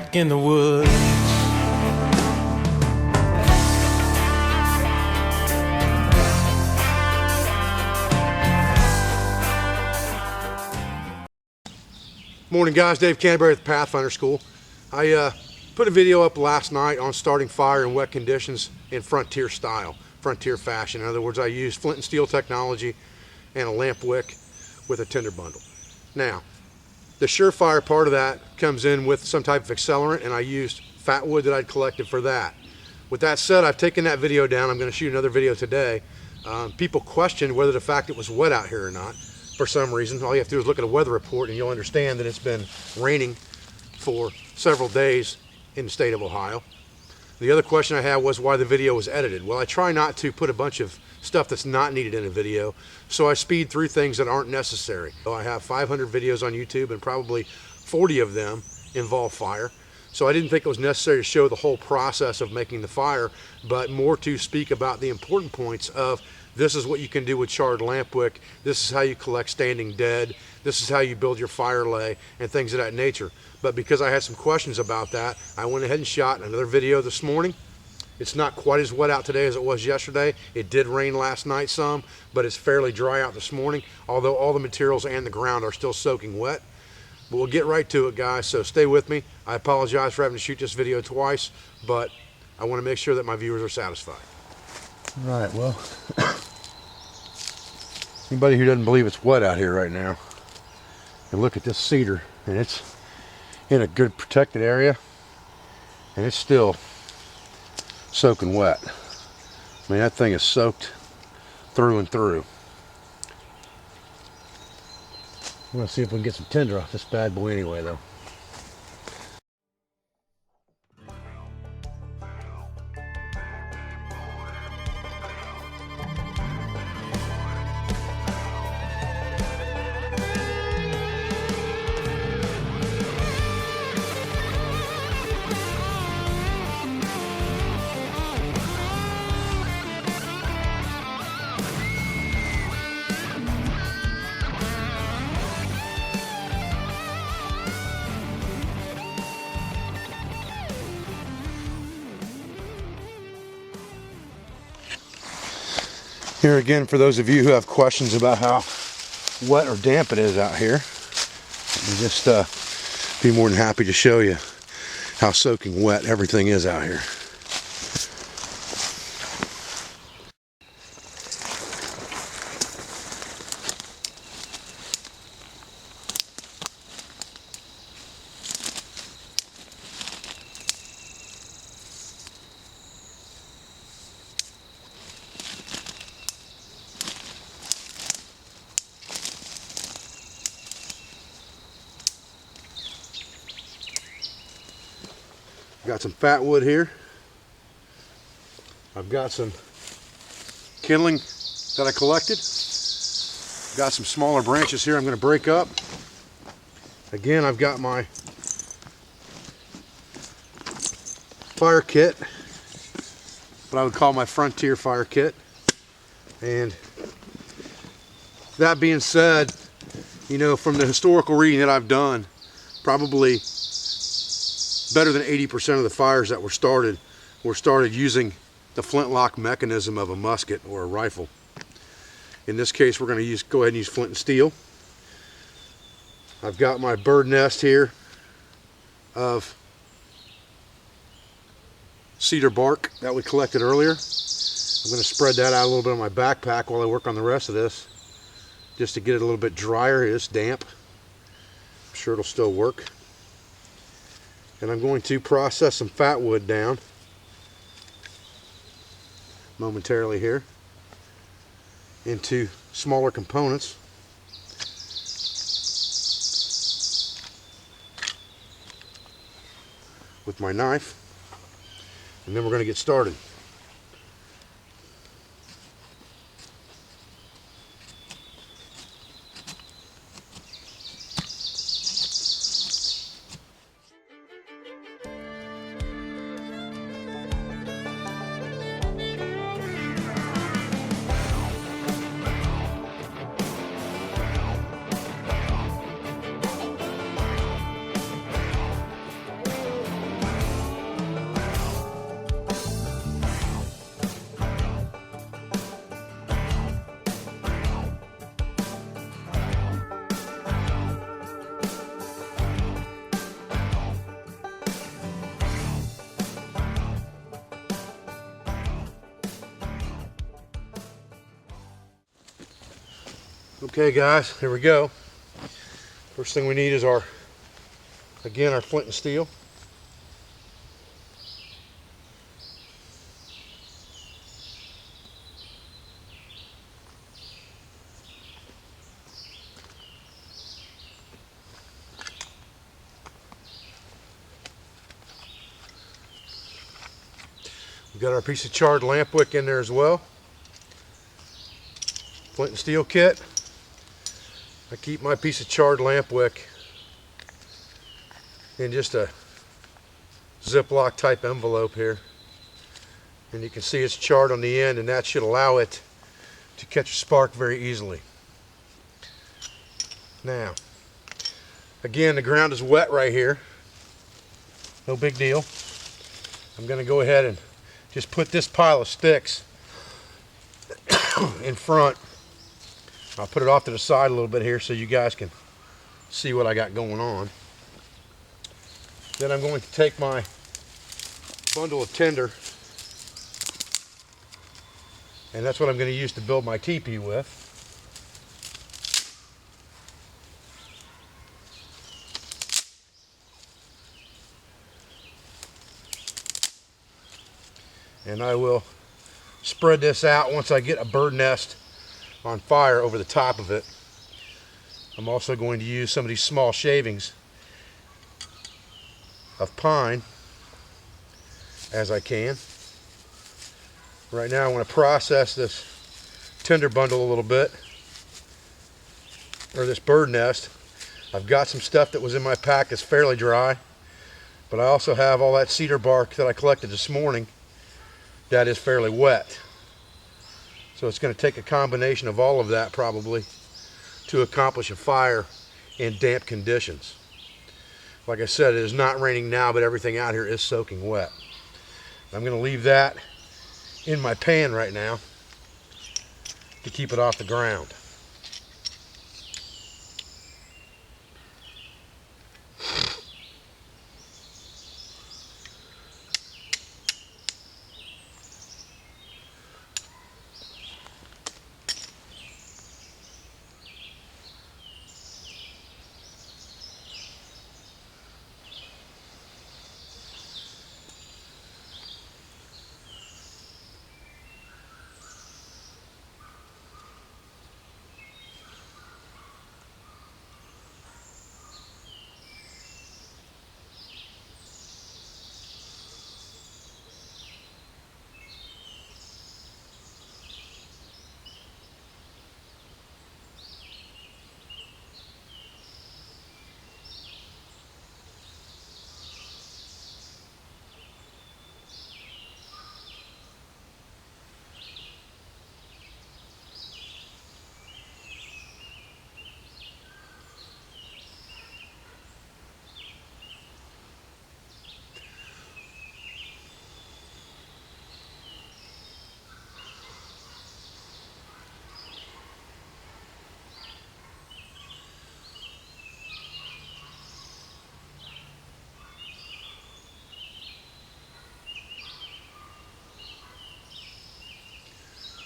back in the woods. Morning guys, Dave Canterbury with Pathfinder School. I put a video up last night on starting fire in wet conditions in frontier style, frontier fashion. In other words, I used flint and steel technology and a lamp wick with a tinder bundle. Now, the surefire part of that comes in with some type of accelerant, and I used fat wood that I'd collected for that. With that said, I've taken that video down. I'm going to shoot another video today. People questioned whether the fact it was wet out here or not. For some reason, all you have to do is look at a weather report and you'll understand that it's been raining for several days in the state of Ohio. The other question I had was why the video was edited. Well, I try not to put a bunch of stuff that's not needed in a video, so I speed through things that aren't necessary. So I have 500 videos on YouTube and probably 40 of them involve fire. So I didn't think it was necessary to show the whole process of making the fire, but more to speak about the important points of this is what you can do with charred lamp wick. This is how you collect standing dead. This is how you build your fire lay and things of that nature. But because I had some questions about that, I went ahead and shot another video this morning. It's not quite as wet out today as it was yesterday. It did rain last night some, but it's fairly dry out this morning, although all the materials and the ground are still soaking wet. But we'll get right to it, guys, so stay with me. I apologize for having to shoot this video twice, but I want to make sure that my viewers are satisfied. All right, well, anybody who doesn't believe it's wet out here right now, and look at this cedar, and it's in a good protected area, and it's still soaking wet. I mean, that thing is soaked through and through. I'm gonna see if we can get some tinder off this bad boy anyway, though. Here again, for those of you who have questions about how wet or damp it is out here, I'm just be more than happy to show you how soaking wet everything is out here. Got some fat wood here. I've got some kindling that I collected. Got some smaller branches here I'm going to break up. Again, I've got my fire kit, what I would call my frontier fire kit. And that being said, you know, from the historical reading that I've done, probably better than 80% of the fires that were started using the flintlock mechanism of a musket or a rifle. In this case, we're going to go ahead and use flint and steel. I've got my bird nest here of cedar bark that we collected earlier. I'm going to spread that out a little bit on my backpack while I work on the rest of this, just to get it a little bit drier. It's damp. I'm sure it'll still work. And I'm going to process some fat wood down momentarily here into smaller components. With my knife, and then we're going to get started. Okay guys, here we go. First thing we need is our flint and steel. We've got our piece of charred lamp wick in there as well. Flint and steel kit. I keep my piece of charred lamp wick in just a Ziploc type envelope here. And you can see it's charred on the end, and that should allow it to catch a spark very easily. Now, again, the ground is wet right here. No big deal. I'm going to go ahead and just put this pile of sticks in front. I'll put it off to the side a little bit here so you guys can see what I got going on. Then I'm going to take my bundle of tinder, and that's what I'm going to use to build my teepee with. And I will spread this out once I get a bird nest on fire over the top of it. I'm also going to use some of these small shavings of pine as I can. Right now I want to process this tinder bundle a little bit, or this bird nest. I've got some stuff that was in my pack that's fairly dry, but I also have all that cedar bark that I collected this morning that is fairly wet. So it's going to take a combination of all of that probably to accomplish a fire in damp conditions. Like I said, it is not raining now, but everything out here is soaking wet. I'm going to leave that in my pan right now to keep it off the ground.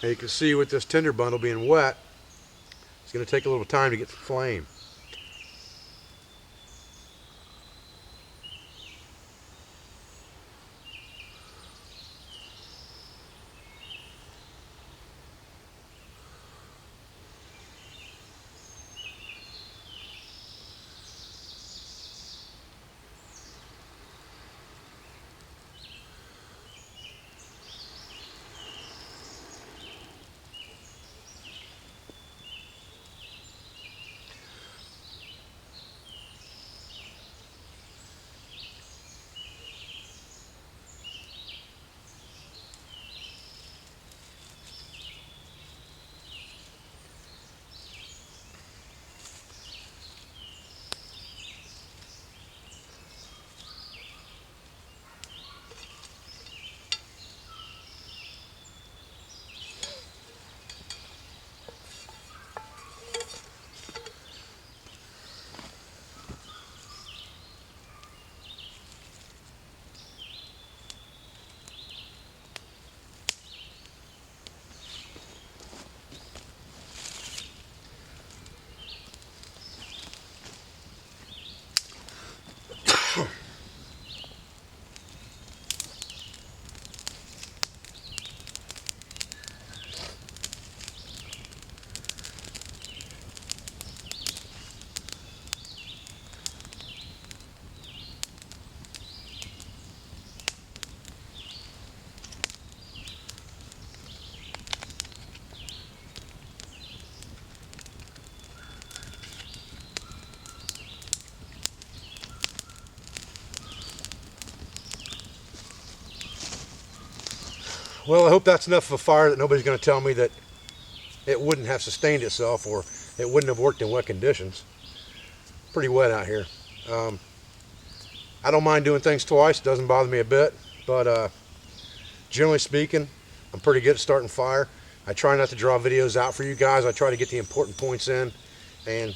Now you can see with this tinder bundle being wet, it's going to take a little time to get the flame. Well, I hope that's enough of a fire that nobody's going to tell me that it wouldn't have sustained itself or it wouldn't have worked in wet conditions. Pretty wet out here. I don't mind doing things twice. It doesn't bother me a bit. But generally speaking, I'm pretty good at starting fire. I try not to draw videos out for you guys. I try to get the important points in and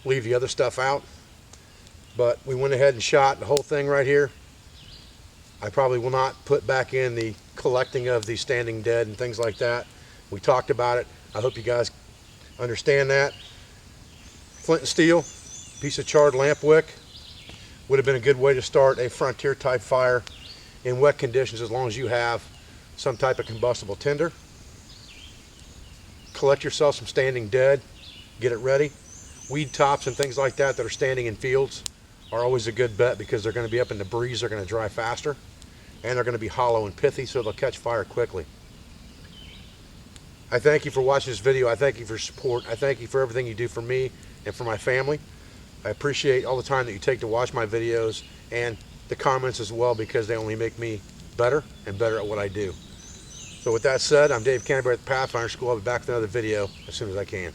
leave the other stuff out. But we went ahead and shot the whole thing right here. I probably will not put back in the collecting of the standing dead and things like that. We talked about it. I hope you guys understand that. Flint and steel, piece of charred lamp wick would have been a good way to start a frontier type fire in wet conditions, as long as you have some type of combustible tinder. Collect yourself some standing dead, get it ready. Weed tops and things like that are standing in fields are always a good bet, because they're going to be up in the breeze, they're going to dry faster, and they're going to be hollow and pithy, so they'll catch fire quickly. I thank you for watching this video. I thank you for your support. I thank you for everything you do for me and for my family. I appreciate all the time that you take to watch my videos, and the comments as well, because they only make me better and better at what I do. So with that said, I'm Dave Canterbury at the Pathfinder School. I'll be back with another video as soon as I can.